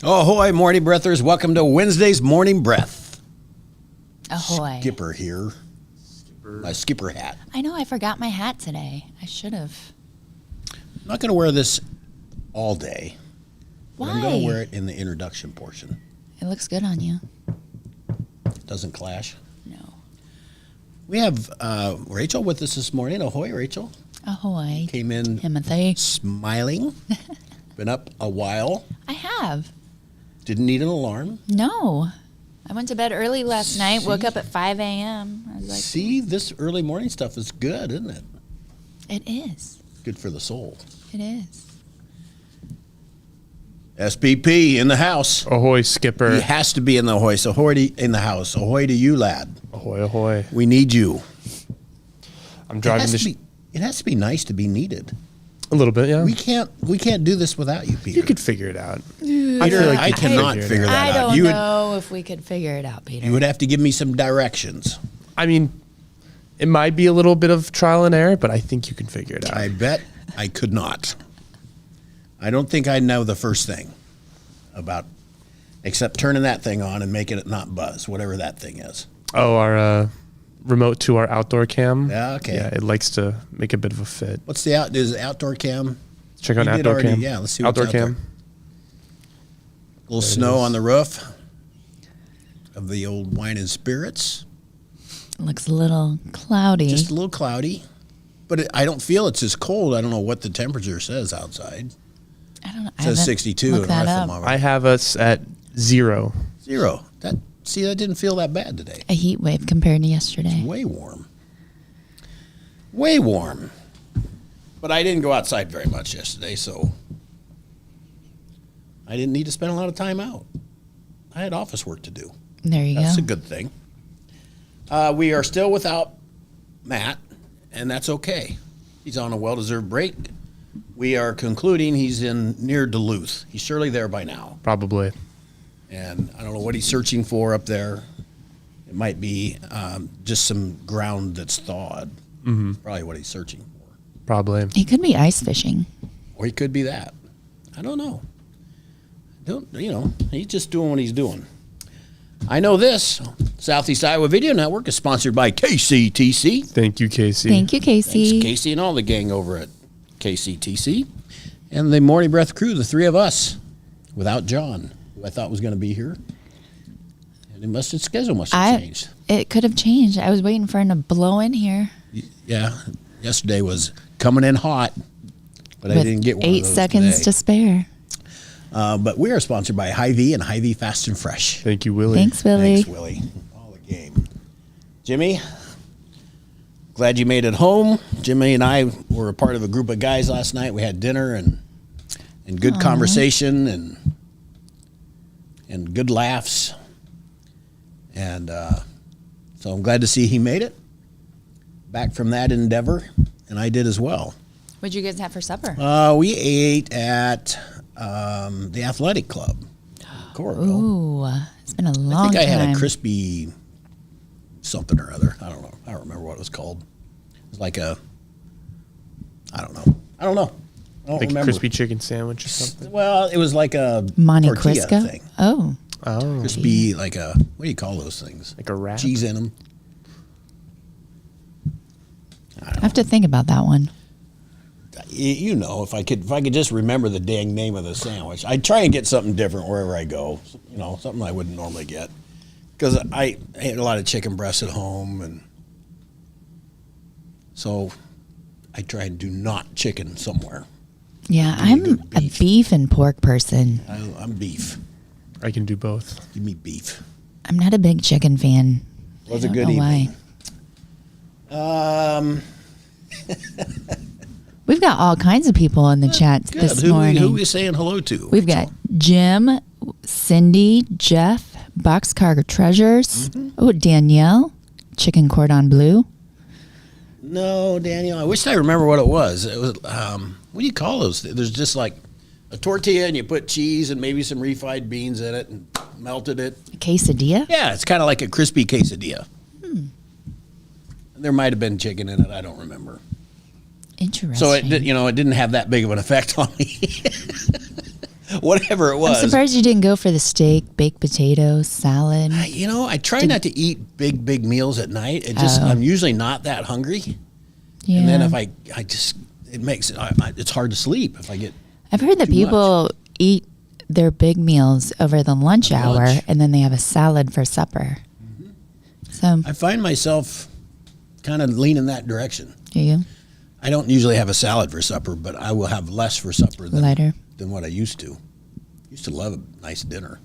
Ahoy, morning breathers. Welcome to Wednesday's Morning Breath. Ahoy. Skipper here. My skipper hat. I know I forgot my hat today. I should have. I'm not going to wear this all day. But Why? I'm going to wear it in the introduction portion. It looks good on you. Doesn't clash. No. We have Rachel with us this morning. Ahoy, Rachel. Ahoy. Came in Timothy. smiling. Been up a while. I have. Didn't need an alarm. No. I went to bed early last night, woke up at 5 a.m. I was like, See, this early morning stuff is good, isn't it? it is. Good for the soul. It is. SPP in the house. Ahoy, Skipper. He has to be in the ahoy. So ahoy in the house. Ahoy to you, lad. Ahoy, ahoy. We need you. I'm driving this It has to be nice to be needed. a little bit, yeah. We can't do this without you, Peter. You could figure it out. Peter, I you could cannot figure it figure out. that I out. don't You would know if we could figure it out, Peter. you would have to give me some directions. I mean, it might be a little bit of trial and error, but I think you can figure it out. I bet I could not. I don't think I know the first thing about except turning that thing on and making it not buzz, whatever that thing is. Oh, our remote to our outdoor cam. Yeah, okay. Yeah, it likes to make a bit of a fit. What's is it outdoor cam? Check out You did outdoor already- cam. yeah, let's see what's outdoor out cam. there. A little There it snow is. on the roof of the old wine and spirits. It looks a little cloudy. Just a little cloudy, but I don't feel it's as cold. I don't know what the temperature says outside. I don't know. It says 62 Look in our that up. thermometer. I have us at 0. 0. That didn't feel that bad today. A heat wave compared to yesterday. Way warm. Way warm. But I didn't go outside very much yesterday, so I didn't need to spend a lot of time out. I had office work to do. There you That's go. a good thing. We are still without Matt, and that's okay. He's on a well-deserved break. We are concluding he's near Duluth. He's surely there by now. Probably. And I don't know what he's searching for up there. It might be just some ground that's thawed. Mm-hmm. Probably what he's searching for. Probably. He could be ice fishing. Or he could be that. I don't know. He's just doing what he's doing. I know this. Southeast Iowa Video Network is sponsored by KCTC. Thank you, Casey. Thank you, Casey. Thanks, Casey and all the gang over at KCTC. And the Morning Breath crew, the three of us, without John, who I thought was going to be here. And his schedule must have changed. It could have changed. I was waiting for him to blow in here. Yeah, yesterday was coming in hot, but I with didn't get one 8 of those seconds today. to spare. But we are sponsored by Hy-Vee and Hy-Vee Fast and Fresh. Thank you, Willie. Thanks, Willie. Thanks, Willie. All the game. Jimmy, glad you made it home. Jimmy and I were a part of a group of guys last night. We had dinner and good conversation and good laughs. And so I'm glad to see he made it back from that endeavor, and I did as well. What'd you guys have for supper? We ate at the athletic club, Coralville. Ooh, it's been a long I think I time. had a crispy something or other. I don't know. I don't remember what it was called. It was like I don't know. I don't Like a remember. crispy chicken sandwich or something. Well, it was like a Monte tortilla Crisco. thing. Oh, Oh. Crispy, like what do you call those things? Like a wrap? Cheese in them. I have to think about that one. You know, if I could just remember the dang name of the sandwich, I'd try and get something different wherever I go. You know, something I wouldn't normally get, because I ate a lot of chicken breasts at home, and so I try and do not chicken somewhere. Yeah, Give me I'm good a beef. beef and pork person. I'm beef. I can do both. Give me beef. I'm not a big chicken fan. Was I a don't good know evening. why. We've got all kinds of people in the chat Good. this Who morning. are we saying hello to? We've got Jim, Cindy, Jeff, Boxcar Treasures. Mm-hmm. Oh, Danielle, Chicken Cordon Bleu. No, Daniel. I wish I remember what it was. It was what do you call those? There's just like a tortilla, and you put cheese and maybe some refried beans in it, and melted it. A quesadilla. Yeah, it's kind of like a crispy quesadilla. There might have been chicken in it. I don't remember. Interesting. So it didn't have that big of an effect on me. whatever it I'm was. surprised you didn't go for the steak, baked potatoes, salad. I try not to eat big meals at night. I'm usually not that hungry. Yeah. And then if it's hard to sleep if I get. I've heard that too people eat their big meals over the lunch At hour, lunch. and then they have a salad for supper. So, I find myself kind of leaning that direction. do you? I don't usually have a salad for supper, but I will have less for supper Lighter. than what I used to. Used to love a nice dinner.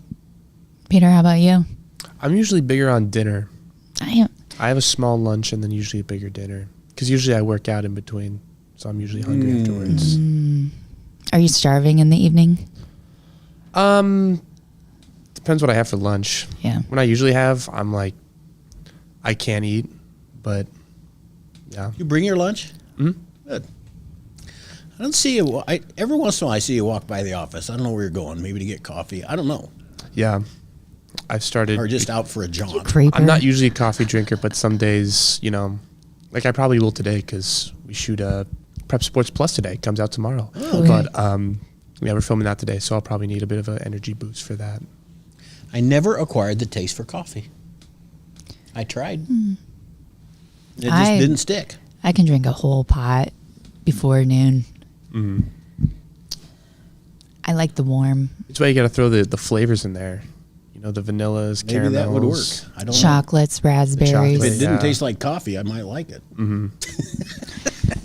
Peter, how about you? I'm usually bigger on dinner. I I have a small lunch and then usually a bigger dinner. Because usually I work out in between. So I'm usually hungry afterwards. Are you starving in the evening? Depends what I have for lunch. Yeah. When I usually have, I'm like, I can't eat. But, yeah. You bring your lunch? Mhm. Good. I don't see you. Every once in a while, I see you walk by the office. I don't know where you're going. Maybe to get coffee. I don't know. Yeah. I've started. Or just out for a jaunt. Creeper. I'm not usually a coffee drinker, but some days, like I probably will today because we shoot Prep Sports Plus today. It comes out tomorrow. Okay. But yeah, we're filming that today, so I'll probably need a bit of an energy boost for that. I never acquired the taste for coffee. I tried. It just didn't stick. I can drink a whole pot before noon. Mm-hmm. I like the warm That's why you got to throw the flavors in there. The vanillas, Maybe caramels. that would work. I don't know. chocolates, raspberries. If it didn't Yeah. taste like coffee, I might like it. Mm-hmm.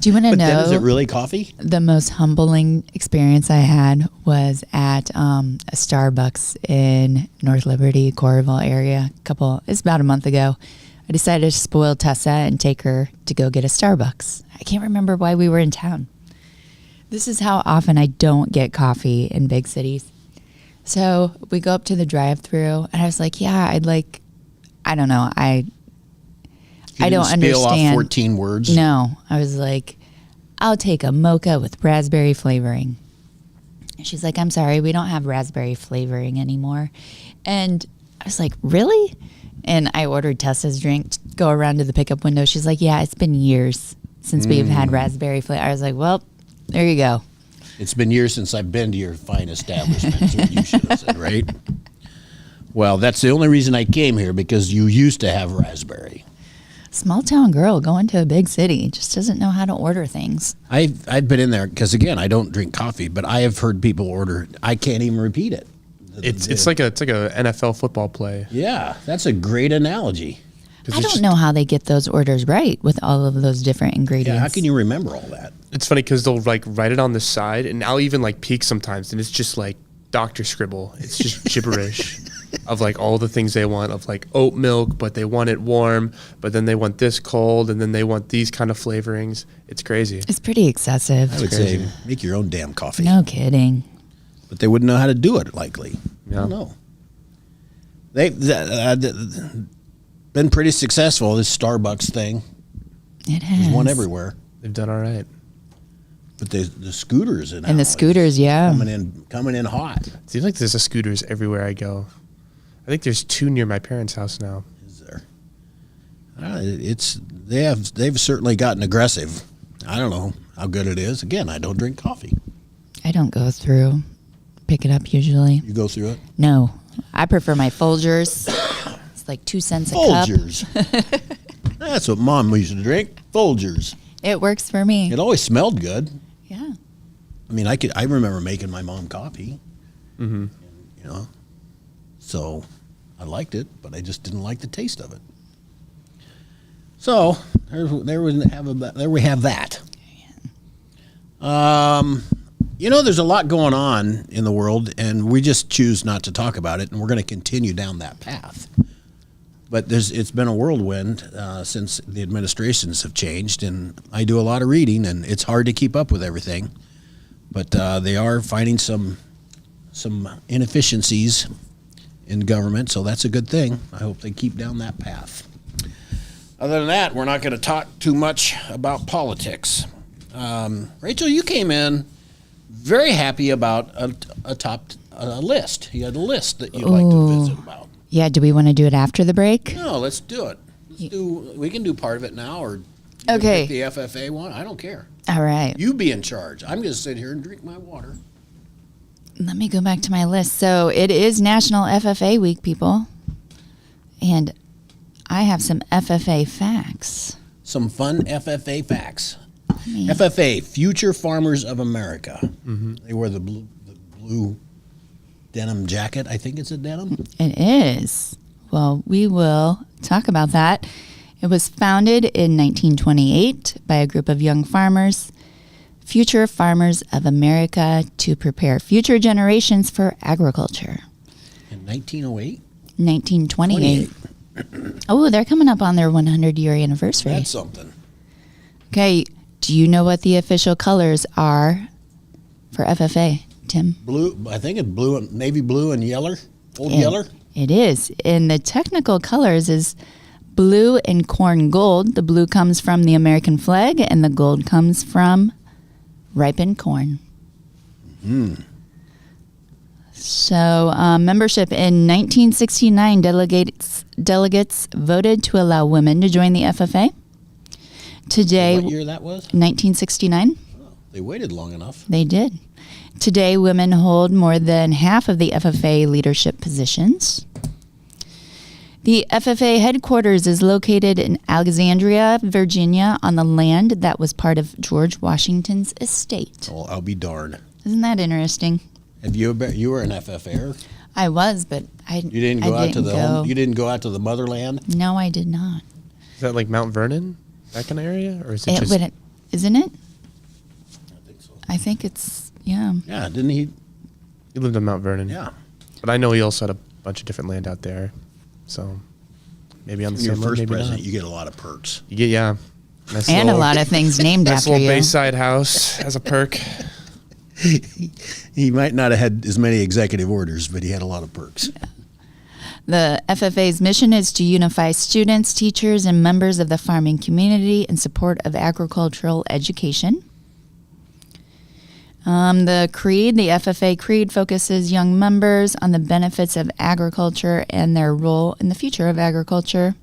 Do you want to But then, know? is it really coffee? The most humbling experience I had was at a Starbucks in North Liberty, Coralville area. It's about a month ago. I decided to spoil Tessa and take her to go get a Starbucks. I can't remember why we were in town. This is how often I don't get coffee in big cities. So we go up to the drive-thru, and I was like, "Yeah, I don't know, I You don't didn't spill understand." off 14 words. No, I was like, "I'll take a mocha with raspberry flavoring." And she's like, "I'm sorry, we don't have raspberry flavoring anymore." And I was like, "Really?" And I ordered Tessa's drink to go around to the pickup window. She's like, "Yeah, it's been years since we've had raspberry flavor." I was like, "Well, there you go." It's been years since I've been to your fine establishment, is what you should have said, right? Well, that's the only reason I came here, because you used to have raspberry. Small town girl going to a big city just doesn't know how to order things. I've been in there because, again, I don't drink coffee, but I have heard people order. I can't even repeat it. It's like a NFL football play. Yeah, that's a great analogy. I don't know how they get those orders right with all of those different ingredients. Yeah, how can you remember all that? It's funny because they'll like write it on the side, and I'll even like peek sometimes, and it's just like Dr. Scribble. It's just gibberish of like all the things they want, of like oat milk, but they want it warm, but then they want this cold, and then they want these kind of flavorings. It's crazy. It's pretty excessive. I would say make your own damn coffee. No kidding. But they wouldn't know how to do it, likely. I Yeah. don't know. They've been pretty successful, this Starbucks thing. It has. There's one everywhere. They've done all right. But the scooters And the scooters, yeah. coming in hot. It seems like there's a scooters everywhere I go. I think there's 2 near my parents' house now. Is there? They've certainly gotten aggressive. I don't know how good it is. Again, I don't drink coffee. I don't go through. Pick it up usually. You go through it. No. I prefer my Folgers. It's like 2 cents a cup. Folgers. That's what Mom used to drink. Folgers. It works for me. It always smelled good. Yeah. I mean, I remember making my mom coffee. Mm-hmm. So I liked it, but I just didn't like the taste of it. So there we have that. There's a lot going on in the world, and we just choose not to talk about it, and we're going to continue down that path. But it's been a whirlwind since the administrations have changed, and I do a lot of reading, and it's hard to keep up with everything. But they are finding some inefficiencies in government, so that's a good thing. I hope they keep down that path. Other than that, we're not going to talk too much about politics. Rachel, you came in very happy about a list. You had a list that you'd like to visit about. Yeah, do we want to do it after the break? No, let's do it. We can do part of it now, or you Okay. pick the FFA one. I don't care. All right. You be in charge. I'm going to sit here and drink my water. Let me go back to my list. So it is National FFA Week, people. And I have some FFA facts. Some fun FFA facts. FFA, Future Farmers of America. They wear the blue denim jacket. I think it's a denim. It is. Well, we will talk about that. It was founded in 1928 by a group of young farmers, Future Farmers of America, to prepare future generations for agriculture. In 1908? 1928. Oh, they're coming up on their 100-year anniversary. That's something. Okay, do you know what the official colors are for FFA, Tim? Blue, I think it's blue, navy blue and yeller. Old yeller. It is. And the technical colors is blue and corn gold. The blue comes from the American flag, and the gold comes from ripened corn. So membership in 1969, delegates voted to allow women to join the FFA. Today, What year that was? 1969, They waited long enough. they did. Today, women hold more than half of the FFA leadership positions. The FFA headquarters is located in Alexandria, Virginia, on the land that was part of George Washington's estate. Oh, I'll be darned. Isn't that interesting? Have you were an FFA'er? I was, but You didn't go out to the home, you didn't go out to the motherland? No, I did not. Is that like Mount Vernon, that kind of area, or is it It just? would, isn't it? I think so. I think it's, yeah. Yeah, didn't he? He lived on Mount Vernon. Yeah. But I know he also had a bunch of different land out there, so maybe on the Your same one, first maybe president, not. you get a lot of perks. You get Nice And a little- lot of things named nice after little you. Bayside house as a perk. He might not have had as many executive orders, but he had a lot of perks. The FFA's mission is to unify students, teachers, and members of the farming community in support of agricultural education. The FFA Creed focuses young members on the benefits of agriculture and their role in the future of agriculture.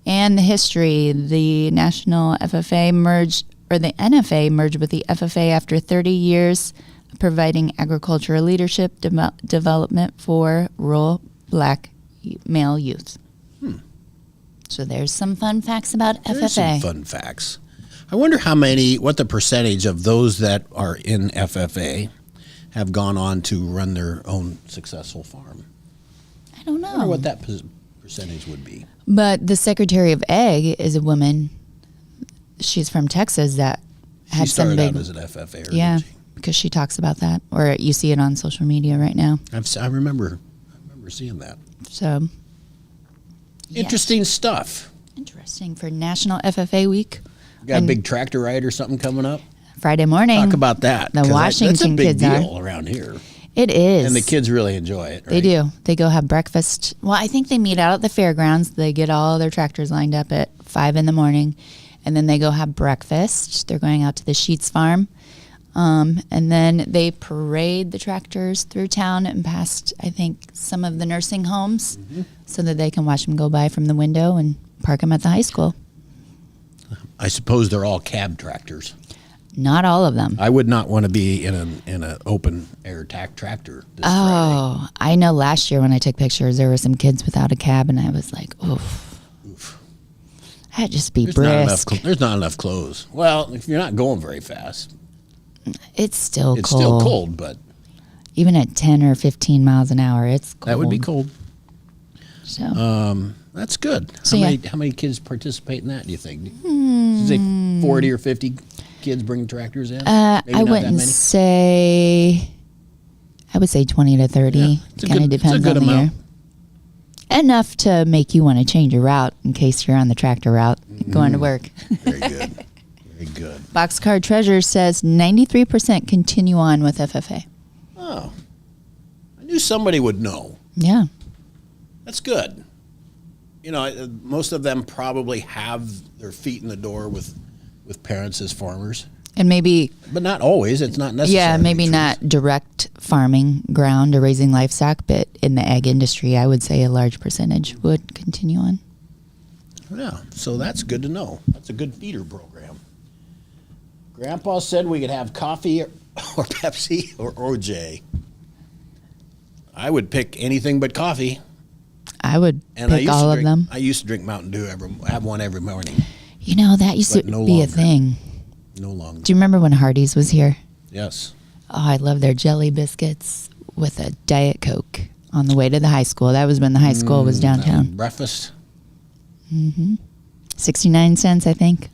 And the history, the National FFA the NFA merged with the FFA after 30 years of providing agricultural leadership development for rural black male youth. So there's some fun facts about There's FFA. some fun facts. I wonder what the percentage of those that are in FFA have gone on to run their own successful farm. I don't I wonder know. what that percentage would be. But the Secretary of Ag is a woman. She's from Texas that She had some started big. out as an FFA. Yeah, because she talks about that, or you see it on social media right now. I remember seeing that. So yeah. Interesting stuff. Interesting for National FFA Week. Got a And big tractor ride or something coming up? Friday morning. Talk about that. The 'cause that's a Washington big kids deal are. around here. It is. And the kids really enjoy it, right? They do. They go have breakfast. Well, I think they meet out at the fairgrounds. They get all their tractors lined up at 5 in the morning, and then they go have breakfast. They're going out to the Sheets farm. And then they parade the tractors through town and past, I think, some of the nursing homes so that they can watch them go by from the window and park them at the high school. I suppose they're all cab tractors. Not all of them. I would not want to be in an open air tractor this Friday. Oh, I know last year when I took pictures, there were some kids without a cab, and I was like, oof. I'd just be brisk. There's not enough clothes. Well, if you're not going very fast, It's still it's cold. still cold, but Even at 10 or 15 miles an hour, it's cold. that would be cold. So, That's good. So, How many kids participate in that, do you think? Did they 40 or 50 kids bring tractors in? Maybe I not that wouldn't many? say, I would say 20 to 30. Yeah, it's a Kind of good- it's a depends good on the amount. year. Enough to make you want to change your route in case you're on the tractor route going to work. Very good. Very good. Boxcar Treasure says 93% continue on with FFA. Oh. I knew somebody would know. Yeah. That's good. You know, most of them probably have their feet in the door with parents as farmers, And maybe, but not always. It's not necessary. yeah, to be maybe true. not direct farming ground or raising livestock, but in the ag industry, I would say a large percentage would continue on. Yeah, so that's good to know. That's a good feeder program. Grandpa said we could have coffee or Pepsi or OJ. I would pick anything but coffee. I would And I pick used all to of drink, them. I used to drink Mountain Dew have one every morning. You know, that used to But no be longer. a thing. No longer. Do you remember when Hardee's was here? Yes. Oh, I love their jelly biscuits with a Diet Coke on the way to the high school. That was when the high school was downtown. Breakfast. 69 cents, I think.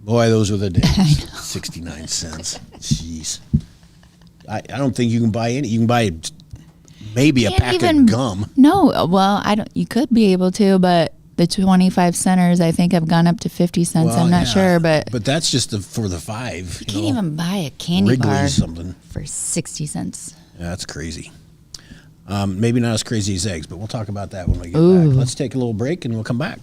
Boy, those were the days. 69 cents. Jeez. I don't think you can buy any. You can buy maybe a Can't pack even- of gum. No, well, I don't. You could be able to, but the 25 centers, I think, have gone up to 50 cents. Well, I'm not yeah, sure, but that's just for the 5. you can't even buy a candy bar Wrigley's something. for 60 cents. Yeah, that's crazy. Maybe not as crazy as eggs, but we'll talk about that when we get Ooh. back. Let's take a little break and we'll come back.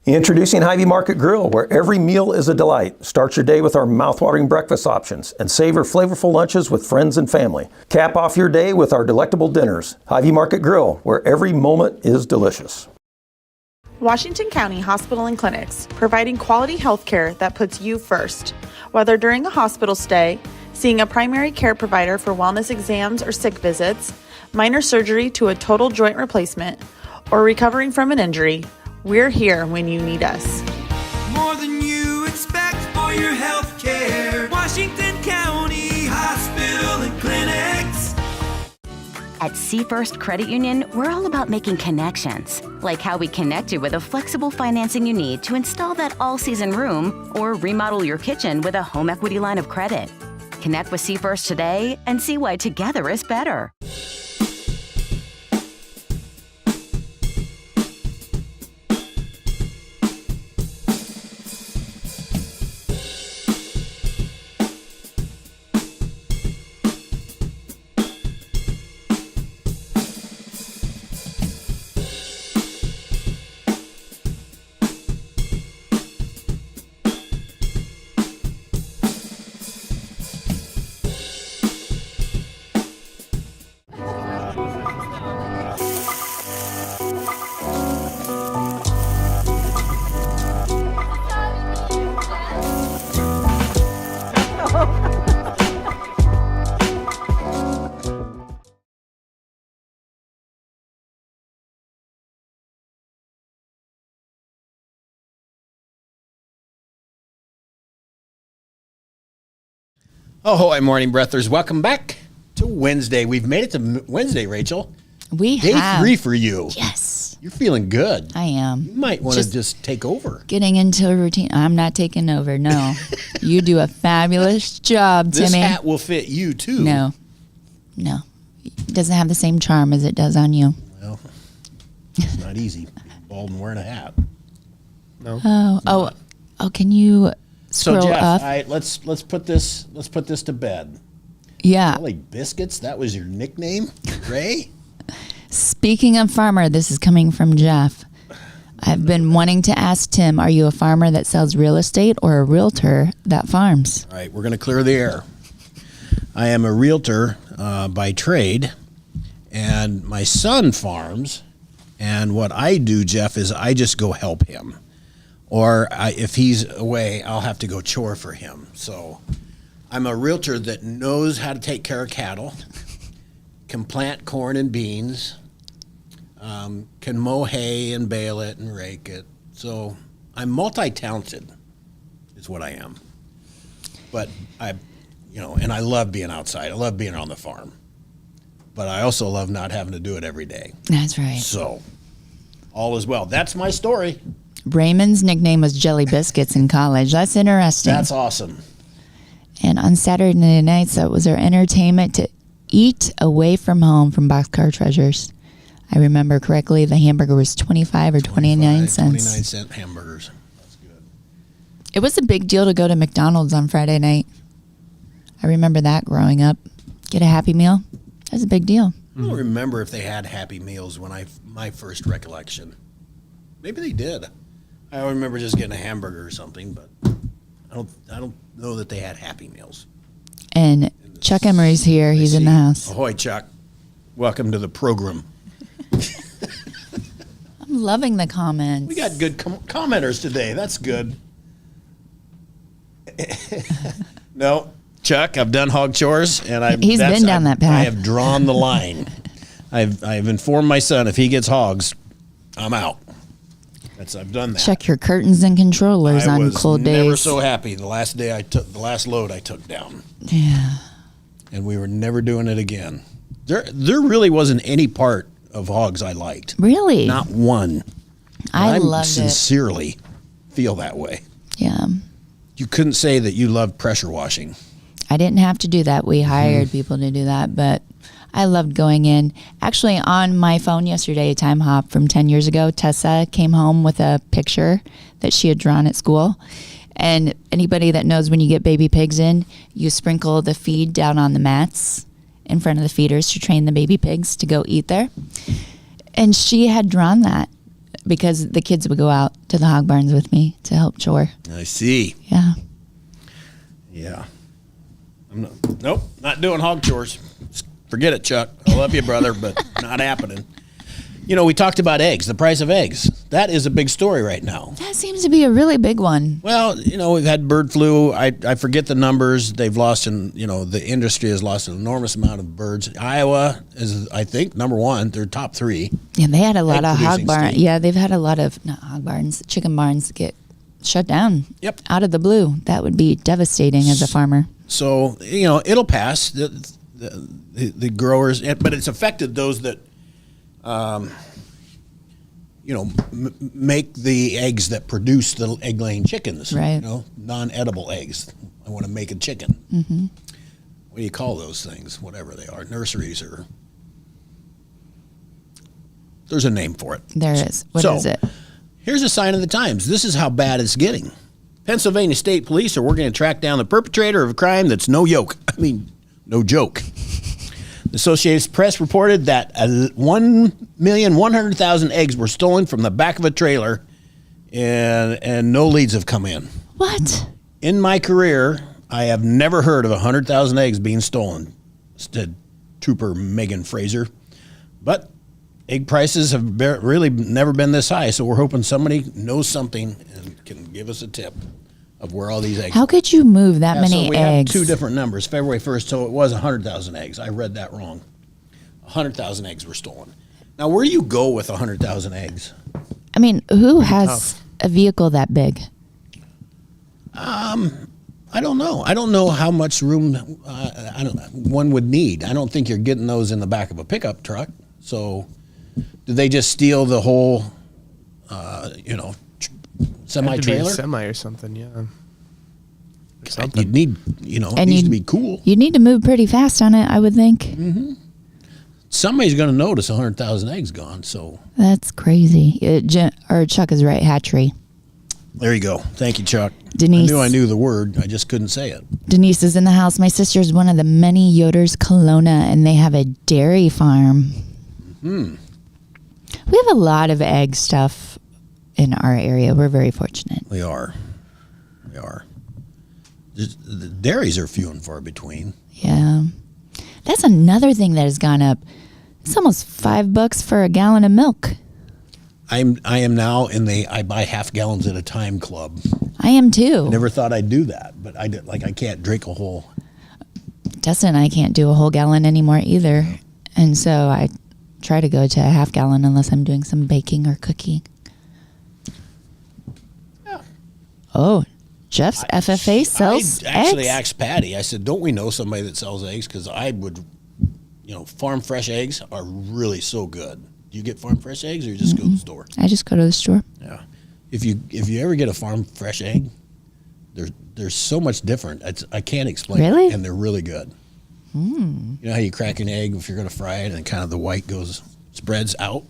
Introducing Hy-Vee Market Grill, where every meal is a delight. Start your day with our mouthwatering breakfast options and savor flavorful lunches with friends and family. Cap off your day with our delectable dinners. Hy-Vee Market Grill, where every moment is delicious. Washington County Hospital and Clinics, providing quality health care that puts you first. Whether during a hospital stay, seeing a primary care provider for wellness exams or sick visits, minor surgery to a total joint replacement, or recovering from an injury, we're here when you need us. More than you expect for your health care. Washington County Hospital and Clinics. At Seafirst Credit Union, we're all about making connections, like how we connect you with a flexible financing you need to install that all-season room or remodel your kitchen with a home equity line of credit. Connect with Seafirst today and see why together is better. Ahoy, morning breathers. Welcome back to Wednesday. We've made it to Wednesday, Rachel. We Day have 3 for you. Yes, You're feeling good. I am. You might want to just take over. Getting into a routine. I'm not taking over. No, you do a fabulous job, This Timmy. hat will fit you, too. No, it doesn't have the same charm as it does on you. Well, it's not easy. Bald and wearing a hat. No. Oh! Can you So, scroll Jeff, up? let's put this to bed. Yeah. Jelly biscuits. That was your nickname, Ray. Speaking of farmer, this is coming from Jeff. I've been wanting to ask Tim, are you a farmer that sells real estate or a realtor that farms? All right, we're going to clear the air. I am a realtor by trade, and my son farms. And what I do, Jeff, is I just go help him. Or if he's away, I'll have to go chore for him. So I'm a realtor that knows how to take care of cattle, can plant corn and beans, can mow hay and bale it and rake it. So I'm multi-talented is what I am. But and I love being outside. I love being on the farm. But I also love not having to do it every day. That's right. So all is well. That's my story. Raymond's nickname was Jelly Biscuits in college. That's interesting. That's awesome. And on Saturday nights, that was our entertainment to eat away from home from Boxcar Treasures. I remember correctly, the hamburger was 25 or 29 cents. 29-cent hamburgers. That's good. It was a big deal to go to McDonald's on Friday night. I remember that growing up. Get a Happy Meal. That was a big deal. I don't remember if they had Happy Meals when my first recollection. Maybe they did. I remember just getting a hamburger or something, but I don't know that they had Happy Meals. And Chuck Emery's here. He's in the house. Ahoy, Chuck. Welcome to the program. I'm loving the comments. We got good commenters today. That's good. No, Chuck, I've done hog chores, and He's been down that path. I have drawn the line. I've informed my son if he gets hogs, I'm out. I've done that. Check your curtains and controllers I on was cold never days. so happy the last load I took down, Yeah. and we were never doing it again. There really wasn't any part of hogs I liked. Really? Not one. I I loved it. sincerely feel that way. Yeah. You couldn't say that you loved pressure washing. I didn't have to do that. We Mm-hmm. hired people to do that, but I loved going in. Actually, on my phone yesterday, a time hop from 10 years ago, Tessa came home with a picture that she had drawn at school. And anybody that knows when you get baby pigs in, you sprinkle the feed down on the mats in front of the feeders to train the baby pigs to go eat there. And she had drawn that because the kids would go out to the hog barns with me to help chore. I see. Yeah. Yeah. Nope, not doing hog chores. Forget it, Chuck. I love you, brother, but not happening. You know, we talked about eggs, the price of eggs. That is a big story right now. That seems to be a really big one. Well, you know, we've had bird flu. I forget the numbers. They've lost, the industry has lost an enormous amount of birds. Iowa is, I think, number one. They're top three. Yeah, they had a lot of hog Egg-producing barns. state. Yeah, they've had a lot of, not hog barns, chicken barns get shut down. Yep. Out of the blue. That would be devastating as a farmer. So, you know, it'll pass. The growers, but it's affected those that, make the eggs that produce the egg-laying chickens. Right. You know, non-edible eggs. I want to make a chicken. Mm-hmm. What do you call those things? Whatever they are, nurseries or. There's a name for it. There is. What is it? Here's a sign of the times. This is how bad it's getting. Pennsylvania State Police are working to track down the perpetrator of a crime that's no joke. The Associated Press reported that 1,100,000 eggs were stolen from the back of a trailer, and no leads have come in. What? In my career, I have never heard of 100,000 eggs being stolen, said Trooper Megan Fraser. But egg prices have really never been this high, so we're hoping somebody knows something and can give us a tip of where all these eggs How could you move that Yeah, many so we eggs? have two different numbers. February 1st, so it was 100,000 eggs. I read that wrong. 100,000 eggs were stolen. Now, where do you go with 100,000 eggs? I mean, who has a vehicle that big? I don't know. I don't know how much room one would need. I don't think you're getting those in the back of a pickup truck. So, did they just steal the whole, semi-trailer? Semi or something, yeah. Or something. You'd need, it needs to be cool. You need to move pretty fast on it, I would think. Somebody's going to notice 100,000 eggs gone. So, That's crazy. Chuck is right, hatchery. there you go. Thank you, Chuck. Denise. I knew the word. I just couldn't say it. Denise is in the house. My sister's one of the many Yoders Kelowna, and they have a dairy farm. We have a lot of egg stuff in our area. We're very fortunate. We are. The dairies are few and far between. Yeah. That's another thing that has gone up. It's almost $5 for a gallon of milk. I am now in the I buy half gallons at a time club. I am too. Never thought I'd do that, but I can't drink a whole. Tessa and I can't do a whole gallon anymore either. And so I try to go to a half gallon unless I'm doing some baking or cooking. Yeah. Oh, Jeff's FFA sells I actually eggs? asked Patty. I said, "Don't we know somebody that sells eggs? Because I would, farm fresh eggs are really so good. Do you get farm fresh eggs, or you just go to the store? I just go to the store. Yeah. If you ever get a farm fresh egg, there's so much different. I can't explain Really? it, and they're really good. You know how you crack an egg if you're going to fry it, and kind of the white spreads out.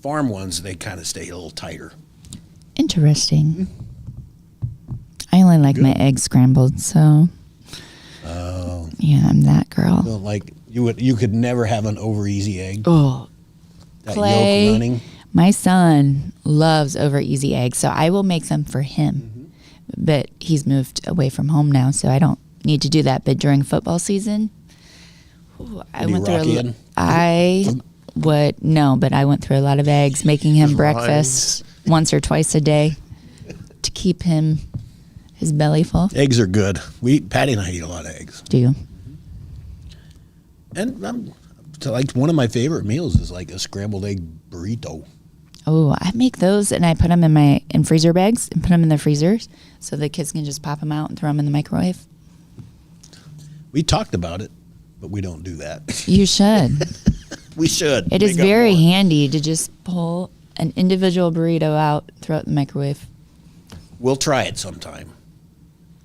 Farm ones, they kind of stay a little tighter. Interesting. I only like my eggs scrambled, so. Oh. Yeah, I'm that girl. So, like you could never have an over easy egg. Oh, That Clay, yolk running. my son loves over easy eggs, so I will make them for him. But he's moved away from home now, so I don't need to do that. But during football season, I went through but I went through a lot of eggs, making him breakfast once or twice a day to keep him his belly full. Eggs are good. Patty and I eat a lot of eggs. Do you? And like one of my favorite meals is like a scrambled egg burrito. Oh, I make those and I put them in freezer bags and put them in the freezers so the kids can just pop them out and throw them in the microwave. We talked about it, but we don't do that. You should. We should. It is Make up very more. handy to just pull an individual burrito out, throw it in the microwave. We'll try it sometime.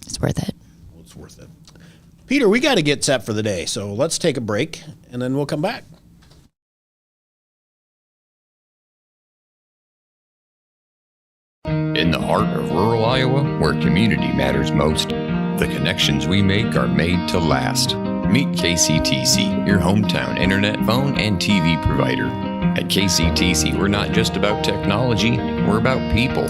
It's worth it. Well, it's worth it. Peter, we got to get set for the day, so let's take a break and then we'll come back. In the heart of rural Iowa, where community matters most, the connections we make are made to last. Meet KCTC, your hometown internet, phone, and TV provider. At KCTC, we're not just about technology, we're about people.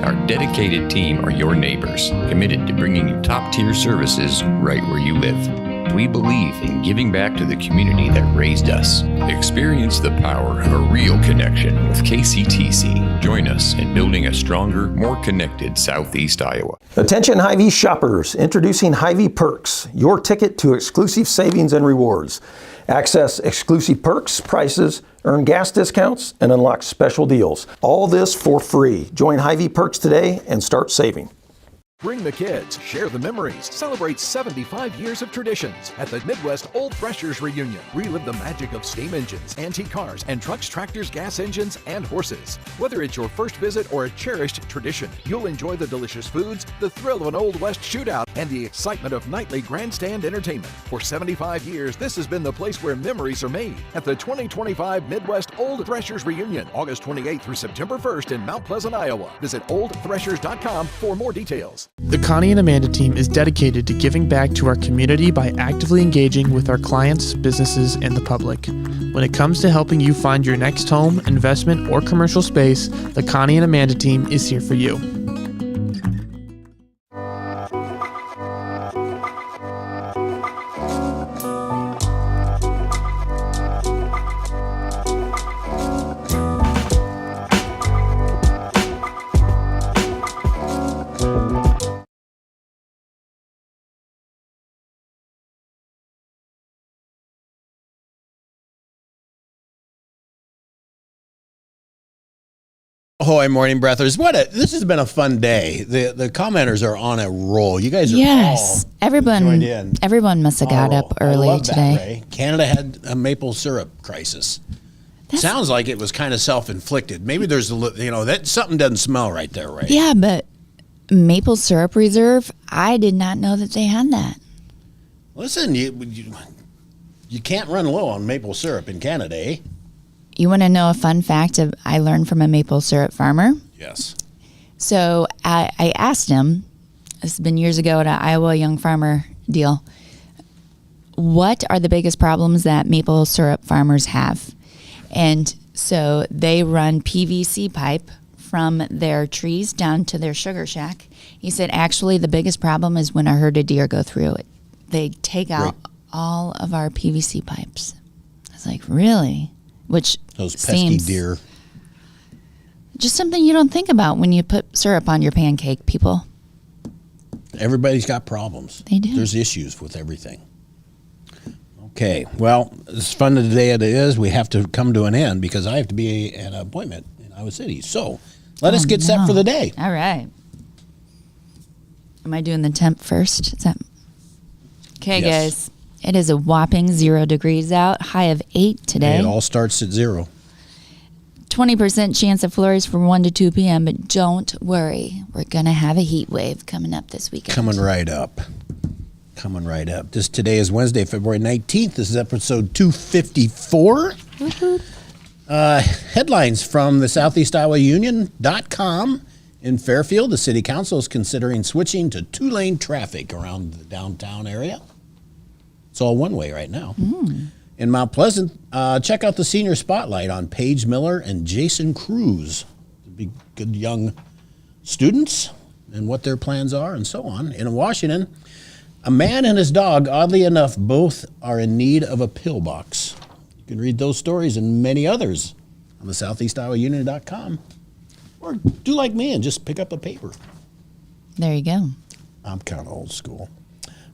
Our dedicated team are your neighbors, committed to bringing you top-tier services right where you live. We believe in giving back to the community that raised us. Experience the power of a real connection with KCTC. Join us in building a stronger, more connected Southeast Iowa. Attention Hy-Vee shoppers, introducing Hy-Vee Perks, your ticket to exclusive savings and rewards. Access exclusive perks, prices, earn gas discounts, and unlock special deals. All this for free. Join Hy-Vee Perks today and start saving. Bring the kids, share the memories, celebrate 75 years of traditions at the Midwest Old Threshers Reunion. Relive the magic of steam engines, antique cars, and trucks, tractors, gas engines, and horses. Whether it's your first visit or a cherished tradition, you'll enjoy the delicious foods, the thrill of an Old West shootout, and the excitement of nightly grandstand entertainment. For 75 years, this has been the place where memories are made at the 2025 Midwest Old Threshers Reunion, August 28th through September 1st in Mount Pleasant, Iowa. Visit oldthreshers.com for more details. The Connie and Amanda team is dedicated to giving back to our community by actively engaging with our clients, businesses, and the public. When it comes to helping you find your next home, investment, or commercial space, the Connie and Amanda team is here for you. Ahoy, morning breathers. This has been a fun day. The commenters are on a roll. You guys are Yes. all Everyone joined in. everyone must have got Oh, up I early love that, today. Ray. Canada had a maple syrup crisis. Sounds like it was kind of self-inflicted. Maybe there's that something doesn't smell right there, Ray. Yeah, but maple syrup reserve, I did not know that they had that. Listen, you can't run low on maple syrup in Canada, eh? You want to know a fun fact I learned from a maple syrup farmer? Yes. So I asked him, this has been years ago at an Iowa Young Farmer deal, what are the biggest problems that maple syrup farmers have? And so they run PVC pipe from their trees down to their sugar shack. He said, actually, the biggest problem is when a herd of deer go through it. They take out all of our PVC pipes. I was like, really? Which Those pesky seems deer. just something you don't think about when you put syrup on your pancake, people. Everybody's got problems. They do. There's issues with everything. Okay, well, as fun a day as it is, we have to come to an end because I have to be at an appointment in Iowa City. So let us get set for the day. All right. Am I doing the temp first? Is that okay, Yes. guys? It is a whopping 0 degrees out, high of 8 today. It all starts at 0. 20% chance of flurries from 1 to 2 p.m., but don't worry. We're going to have a heat wave coming up this weekend. Coming right up. Today is Wednesday, February 19th. This is episode 254. Headlines from the Southeast Iowa Union.com. In Fairfield, the city council is considering switching to 2-lane traffic around the downtown area. It's all one way right now. In Mount Pleasant, check out the senior spotlight on Paige Miller and Jason Cruz. Be good young students and what their plans are and so on. In Washington, a man and his dog, oddly enough, both are in need of a pillbox. You can read those stories and many others on the SoutheastIowaUnion.com. Or do like me and just pick up a paper. There you go. I'm kind of old school.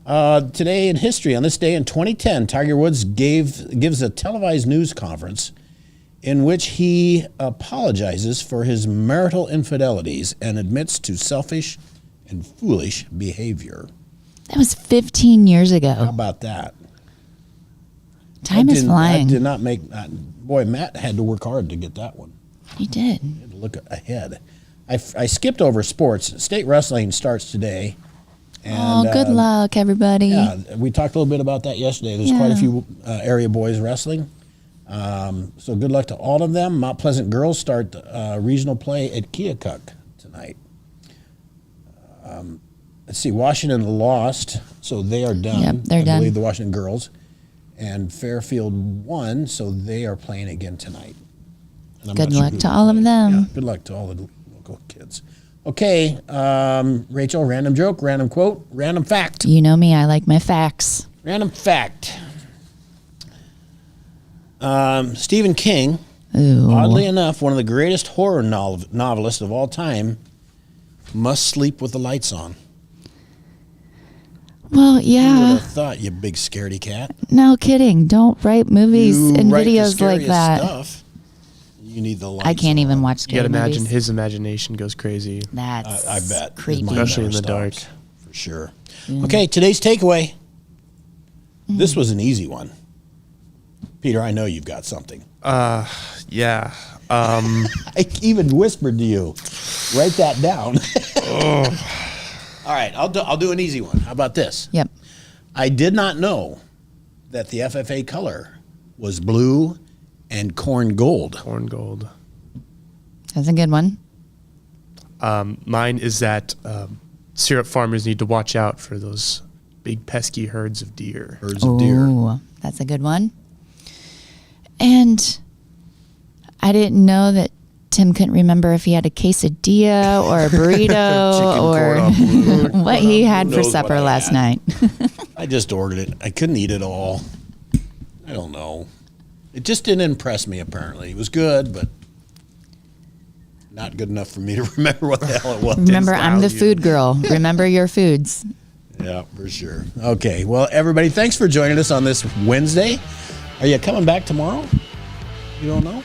Today in history, on this day in 2010, Tiger Woods gives a televised news conference in which he apologizes for his marital infidelities and admits to selfish and foolish behavior. That was 15 years ago. How about that? Time is flying. I did not make. Boy, Matt had to work hard to get that one. He did. He had to look ahead. I skipped over sports. State wrestling starts today. And, good luck, everybody. Yeah, we talked a little bit about that yesterday. There's quite a few area boys wrestling. So good luck to all of them. Mount Pleasant girls start regional play at Keokuk tonight. Let's see, Washington lost, so they are done. Yep, they're done. I believe the Washington girls. And Fairfield won, so they are playing again tonight. And I'm Good not sure luck who to they all of play. them. Yeah, good luck to all the local kids. Okay, Rachel, random joke, random quote, random fact. You know me, I like my facts. Random fact. Stephen King, Ooh. oddly enough, one of the greatest horror novelists of all time, must sleep with the lights on. Well, Who would yeah. have thought, you big scaredy cat? No kidding. Don't write movies You and write the videos like scariest that. Stuff. You need the lights I can't even watch You gotta scary imagine movies. his imagination goes crazy. That's I bet. His creepy. mind Especially never in the dark. stops, for sure. Okay, today's takeaway. This was an easy one. Peter, I know you've got something. Yeah. I even whispered to you, write that down. All right, I'll do an easy one. How about this? Yep. I did not know that the FFA color was blue and corn gold. Corn gold. That's a good one. Mine is that syrup farmers need to watch out for those big pesky herds of deer. Herds of deer. Ooh, that's a good one. And I didn't know that Tim couldn't remember if he had a quesadilla or a burrito or what he had for supper last night. I just ordered it. I couldn't eat it all. I don't know. It just didn't impress me, apparently. It was good, but not good enough for me to remember what the hell it was. Remember, I'm the food girl. Remember your foods. Yeah, for sure. Okay, well, everybody, thanks for joining us on this Wednesday. Are you coming back tomorrow? You don't know?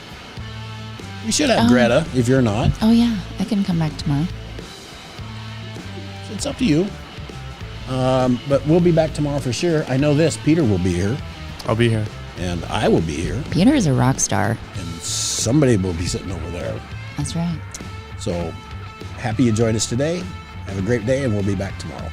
We should have Greta, if you're not. Oh, yeah. I can come back tomorrow. It's up to you. But we'll be back tomorrow for sure. I know this. Peter will be here, I'll be here. and I will be here, Peter is a rock star. and somebody will be sitting over there. That's right. So happy you joined us today. Have a great day, and we'll be back tomorrow.